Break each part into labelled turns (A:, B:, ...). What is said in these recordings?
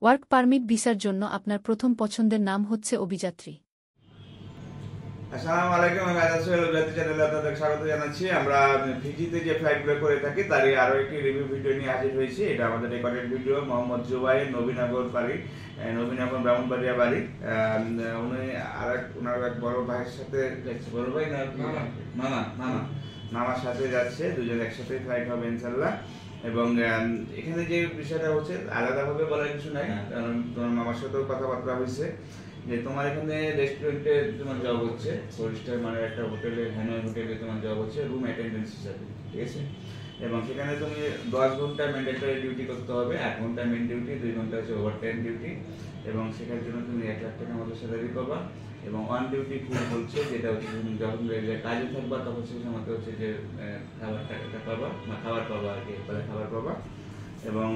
A: Work permit ভিসার জন্য আপনার প্রথম পছন্দের নাম হচ্ছে অভিযাত্রী।
B: আসসালামু আলাইকুম, আমি আজাদ সোহেল অভিযাত্রী চ্যানেলে আপনাদের স্বাগত জানাচ্ছি। আমরা ফিজিতে যে ফ্লাইটগুলো করে থাকি তারই আরো একটি রিভিউ ভিডিও নিয়ে হাজির হয়েছি। এটা আমাদের রেকর্ডেড ভিডিও। মোহাম্মদ জুবাইর, নবীনগর বাড়ি, নবীনগর ব্রাহ্মণবাড়িয়া বাড়ি। উনি ওনার এক বড় ভাইয়ের সাথে যাচ্ছে। বড় ভাই না মামার সাথে যাচ্ছে, দুজন একসাথে ফ্লাইট হবে ইনশাল্লাহ। এবং এখানে যে বিষয়টা হচ্ছে আলাদাভাবে বলার কিছু নাই, কারণ তোমার মামার সাথেও কথাবার্তা হয়েছে যে তোমার এখানে রেস্টুরেন্টে তোমার জব হচ্ছে, 4 স্টার মানে একটা হোটেলে, হ্যানয় হোটেলে তোমার জব হচ্ছে রুম অ্যাটেন্ডেন্স হিসাবে, ঠিক আছে? এবং সেখানে তুমি 10 ঘন্টা ম্যান্ডেটরি ডিউটি করতে হবে, 8 ঘন্টা মেন ডিউটি, 2 ঘন্টা হচ্ছে ওভারটাইম ডিউটি। এবং সেখানের জন্য তুমি 1 লাখ টাকার মতো স্যালারি পাবা। এবং অন ডিউটি ফুল বলছে, যেটা হচ্ছে তুমি যখন কাজে থাকবা তখন সেই সময় হচ্ছে যে খাবার টাকাটা পাবা, খাবার পাবা আর কি, খাবার পাবা। এবং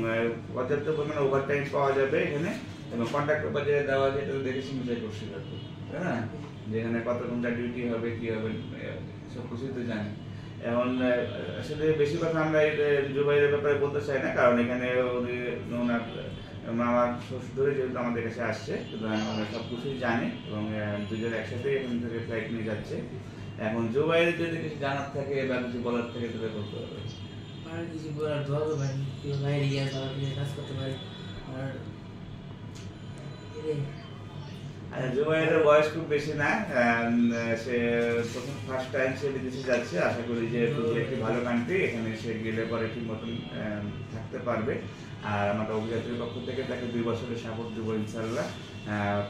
B: পর্যাপ্ত পরিমাণে ওভারটাইম পাওয়া যাবে এখানে। এবং কন্ট্রাক্ট বাজারে দেওয়া যেটা দেখে সিগনেচার করছিল, তাই না? যেখানে কত ঘন্টা ডিউটি হবে, কি হবে, সব কিছুই তো জানি। এখন আসলে বেশি কথা আমরা জুবাইরের ব্যাপারে বলতে চাই না, কারণ এখানে ওনার মামার শ্বশুর ধরে যেহেতু আমাদের কাছে আসছে, সুতরাং আমরা সব কিছুই জানি। এবং দুজন একসাথে এখান থেকে ফ্লাইট নিয়ে যাচ্ছে। এখন জুবাইরের যদি কিছু জানার থাকে বা কিছু বলার থাকে তাহলে বলতে হবে।
C: কিছু বলার দোয়া ভাই, বাইরে গিয়ে কাজ করতে পারে। আর
B: জুবাইরের বয়স খুব বেশি না, সে প্রথম ফার্স্ট টাইম সে বিদেশে যাচ্ছে। আশা করি যে একটি ভালো কান্ট্রি, এখানে সে গেলে পরে ঠিক মতন থাকতে পারবে। আর আমাদের অভিযাত্রীর পক্ষ থেকে তাকে 2 বছরের সাপোর্ট দেবো ইনশাল্লাহ।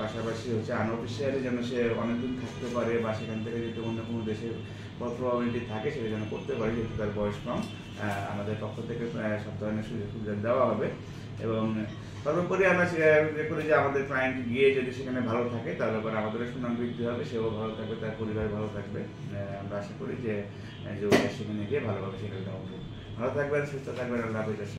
B: পাশাপাশি হচ্ছে আনঅফিসিয়ালি যেন সে অনেকদিন থাকতে পারে, বা সেখান থেকে যদি অন্য কোনো দেশের প্রবাবিলিটি থাকে সেটা যেন করতে পারে, যেহেতু তার বয়স কম। আমাদের পক্ষ থেকে সব ধরনের সুযোগ সুবিধা দেওয়া হবে। এবং সর্বোপরি আমরা করি যে আমাদের ক্লায়েন্ট গিয়ে যদি সেখানে ভালো থাকে তাহলে পরে আমাদেরও সুনাম বৃদ্ধি হবে, সেও ভালো থাকবে, তার পরিবার ভালো থাকবে। আমরা আশা করি যে সেখানে গিয়ে ভালোভাবে সেখানে ভালো থাকবেন, সুস্থ থাকবেন। আল্লাহ হাফেজ।